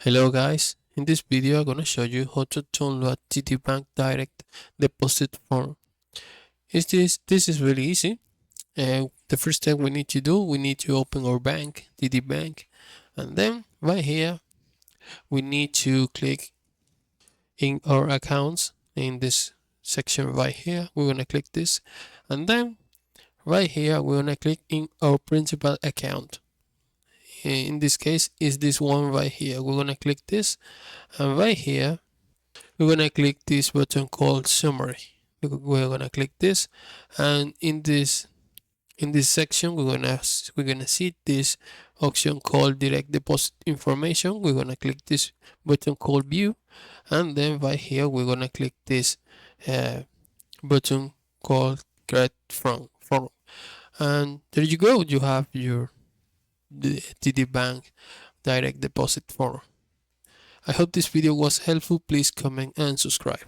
Hello guys, in this video I'm gonna show you how to download TD Bank direct deposit form. This is really easy. The first thing we need to do, we need to open our bank, TD Bank, and then right here we need to click in our accounts in this section right here. We're gonna click this, and then right here we're gonna click in our principal account. In this case is this one right here. We're gonna click this, and right here we're gonna click this button called summary. We're gonna click this, and in this section we're gonna see this option called direct deposit information. We're gonna click this button called view, and then right here we're gonna click this uh, button called create form, and there you go. You have your TD Bank direct deposit form. I hope this video was helpful. Please comment and subscribe.